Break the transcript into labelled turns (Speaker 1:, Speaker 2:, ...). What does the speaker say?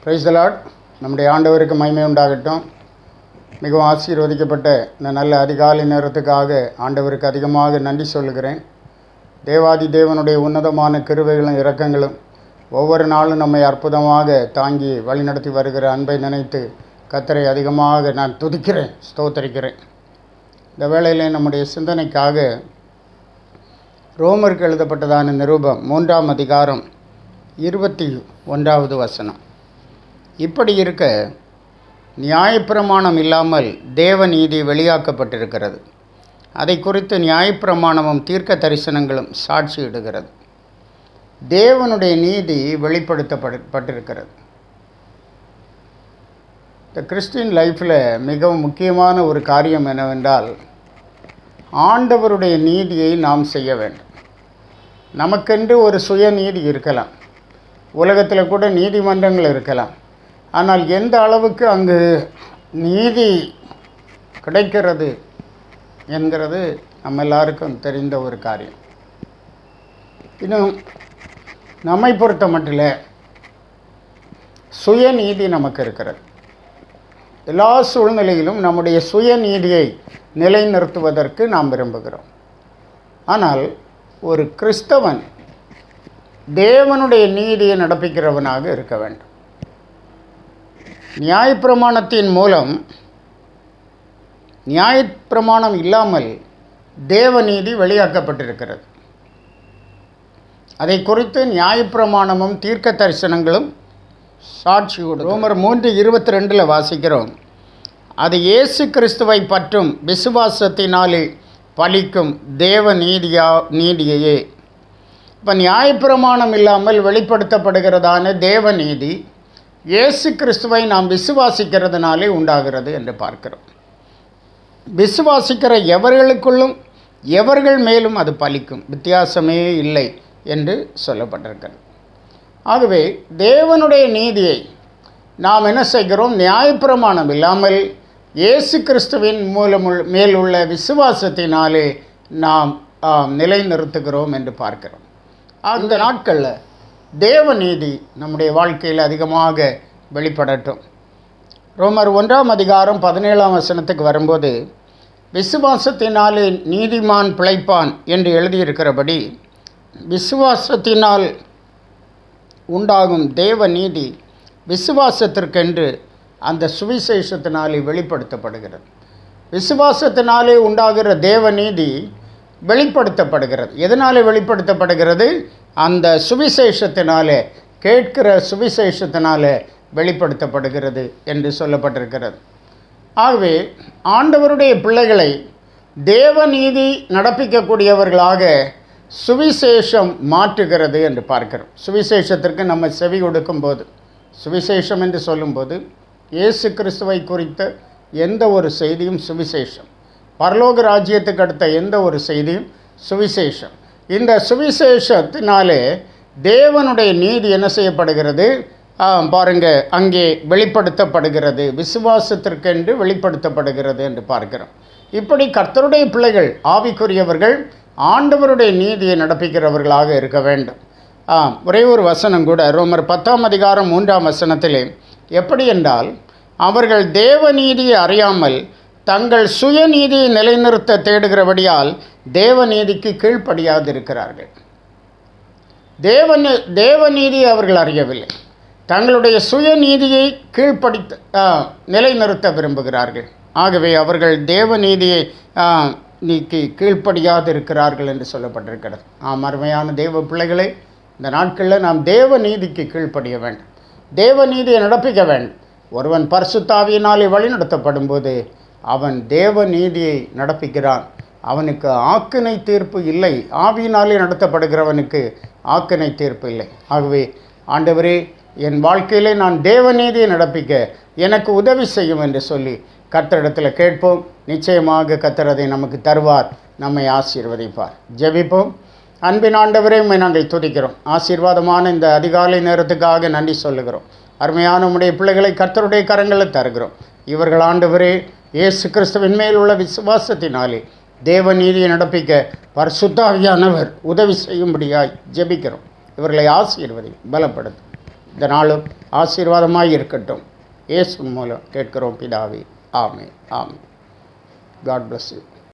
Speaker 1: Praise the Lord. நம்முடைய ஆண்டவருக்கு மகிமை உண்டாகட்டும். மிகவும் ஆசீர்வதிக்கப்பட்ட இந்த நல்ல அதிகாலை நேரத்துக்காக ஆண்டவருக்கு அதிகமாக நன்றி சொல்லுகிறேன். தேவாதி தேவனுடைய உன்னதமான கிருபைகளும் இரக்கங்களும் ஒவ்வொரு நாளும் நம்மை அற்புதமாக தாங்கி வழிநடத்தி வருகிற அன்பை நினைத்து கர்த்தரை அதிகமாக நான் துதிக்கிறேன், ஸ்தோத்தரிக்கிறேன். இந்த வேளையில் நம்முடைய சிந்தனைக்காக ரோமருக்கு எழுதப்பட்டதான நிருபம் 3ஆம் அதிகாரம் 21வது வசனம். இப்படி இருக்க நியாயப்பிரமாணம் இல்லாமல் தேவ நீதி வெளியாக்கப்பட்டிருக்கிறது. அதை குறித்து நியாயப்பிரமாணமும் தீர்க்க தரிசனங்களும் சாட்சியிடுகிறது. தேவனுடைய நீதி வெளிப்படுத்தப்பட்டிருக்கிறது. இந்த கிறிஸ்டின் லைஃப்பில் மிகவும் முக்கியமான ஒரு காரியம் என்னவென்றால், ஆண்டவருடைய நீதியை நாம் செய்ய வேண்டும். நமக்கென்று ஒரு சுயநீதி இருக்கலாம், உலகத்தில் கூட நீதிமன்றங்கள் இருக்கலாம். ஆனால் எந்த அளவுக்கு அங்கு நீதி கிடைக்கிறது என்கிறது நம்ம எல்லாருக்கும் தெரிந்த ஒரு காரியம். இன்னும் நம்மை பொறுத்த மட்டில் சுயநீதி நமக்கு இருக்கிறது. எல்லா சூழ்நிலையிலும் நம்முடைய சுயநீதியை நிலைநிறுத்துவதற்கு நாம் விரும்புகிறோம். ஆனால் ஒரு கிறிஸ்தவன் தேவனுடைய நீதியை நடப்பிக்கிறவனாக இருக்க வேண்டும். நியாயப்பிரமாணத்தின் மூலம், நியாயப்பிரமாணம் இல்லாமல் தேவநீதி வெளியாக்கப்பட்டிருக்கிறது. அதை குறித்து நியாயப்பிரமாணமும் தீர்க்க தரிசனங்களும் சாட்சி கொடுக்கும். ரோமர் 3:22 வாசிக்கிறோம், அது இயேசு கிறிஸ்துவை பற்றும் விசுவாசத்தினாலே பலிக்கும் தேவ நீதியையே. இப்போ நியாயப்பிரமாணம் இல்லாமல் வெளிப்படுத்தப்படுகிறதான தேவநீதி இயேசு கிறிஸ்துவை நாம் விசுவாசிக்கிறதுனாலே உண்டாகிறது என்று பார்க்கிறோம். விசுவாசிக்கிற எவர்களுக்குள்ளும் எவர்கள் மேலும் அது பலிக்கும், வித்தியாசமே இல்லை என்று சொல்லப்பட்டிருக்கிறது. ஆகவே தேவனுடைய நீதியை நாம் என்ன செய்கிறோம்? நியாயப்பிரமாணம் இல்லாமல் இயேசு கிறிஸ்துவின் மேலுள்ள விசுவாசத்தினாலே நாம் நிலைநிறுத்துகிறோம் என்று பார்க்கிறோம். அந்த நாட்களில் தேவநீதி நம்முடைய வாழ்க்கையில் அதிகமாக வெளிப்படட்டும். ரோமர் 1ஆம் அதிகாரம் 17ஆம் வசனத்துக்கு வரும்போது, விசுவாசத்தினாலே நீதிமான் பிழைப்பான் என்று எழுதியிருக்கிறபடி விசுவாசத்தினால் உண்டாகும் தேவ நீதி விசுவாசத்திற்கென்று அந்த சுவிசேஷத்தினாலே வெளிப்படுத்தப்படுகிறது. விசுவாசத்தினாலே உண்டாகிற தேவ நீதி வெளிப்படுத்தப்படுகிறது. எதனாலே வெளிப்படுத்தப்படுகிறது? அந்த சுவிசேஷத்தினாலே, கேட்கிற சுவிசேஷத்தினாலே வெளிப்படுத்தப்படுகிறது என்று சொல்லப்பட்டிருக்கிறது. ஆகவே ஆண்டவருடைய பிள்ளைகளை தேவநீதி நடப்பிக்கக்கூடியவர்களாக சுவிசேஷம் மாற்றுகிறது என்று பார்க்கிறோம். சுவிசேஷத்திற்கு நம்ம செவி கொடுக்கும்போது, சுவிசேஷம் என்று சொல்லும்போது இயேசு கிறிஸ்துவை குறித்த எந்த ஒரு செய்தியும் சுவிசேஷம். பரலோக ராஜ்யத்துக்கு அடுத்த எந்த ஒரு செய்தியும் சுவிசேஷம். இந்த சுவிசேஷத்தினாலே தேவனுடைய நீதி என்ன செய்யப்படுகிறது? பாருங்கள், அங்கே வெளிப்படுத்தப்படுகிறது, விசுவாசத்திற்கென்று வெளிப்படுத்தப்படுகிறது என்று பார்க்கிறோம். இப்படி கர்த்தருடைய பிள்ளைகள், ஆவிக்குரியவர்கள் ஆண்டவருடைய நீதியை நடப்பிக்கிறவர்களாக இருக்க வேண்டும். ஒரே ஒரு வசனம் கூட ரோமர் 10ஆம் அதிகாரம் 3ஆம் வசனத்திலே எப்படி என்றால், அவர்கள் தேவநீதியை அறியாமல் தங்கள் சுயநீதியை நிலைநிறுத்த தேடுகிறபடியால் தேவநீதிக்கு கீழ்ப்படியாதிருக்கிறார்கள். தேவநீதியை அவர்கள் அறியவில்லை, தங்களுடைய சுயநீதியை நிலைநிறுத்த விரும்புகிறார்கள். ஆகவே அவர்கள் தேவநீதியை நீக்கி கீழ்ப்படியாதிருக்கிறார்கள் என்று சொல்லப்பட்டிருக்கிறது. அருமையான தேவ பிள்ளைகளை, இந்த நாட்களில் நாம் தேவநீதிக்கு கீழ்ப்படிய வேண்டும், தேவநீதியை நடப்பிக்க வேண்டும். ஒருவன் பரிசுத்த ஆவியினாலே வழிநடத்தப்படும் போது அவன் தேவநீதியை நடப்பிக்கிறான். அவனுக்கு ஆக்கினை தீர்ப்பு இல்லை. ஆவியினாலே நடத்தப்படுகிறவனுக்கு ஆக்கினை தீர்ப்பு இல்லை. ஆகவே ஆண்டவரே, என் வாழ்க்கையிலே நான் தேவநீதியை நடப்பிக்க எனக்கு உதவி செய்யும் என்று சொல்லி கர்த்தரிடத்தில் கேட்போம். நிச்சயமாக கர்த்தர் அதை நமக்கு தருவார், நம்மை ஆசீர்வதிப்பார். ஜெபிப்போம். அன்பின் ஆண்டவரே, உம்மை நாங்கள் துதிக்கிறோம். ஆசீர்வாதமான இந்த அதிகாலை நேரத்துக்காக நன்றி சொல்லுகிறோம். அருமையான உம்முடைய பிள்ளைகளை கர்த்தருடைய கரங்களில் தருகிறோம். இவர்கள் ஆண்டவரே இயேசு கிறிஸ்துவின் மேல் உள்ள விசுவாசத்தினாலே தேவநீதியை நடப்பிக்க பரிசுத்த ஆவியானவர் உதவி செய்யும்படியாய் ஜெபிக்கிறோம். இவர்களை ஆசீர்வதி, பலப்படுத்தும். இந்த நாளும் ஆசீர்வாதமாய் இருக்கட்டும். இயேசு மூலம் கேட்கிறோம் பிதாவே. Amen. Amen. God bless you.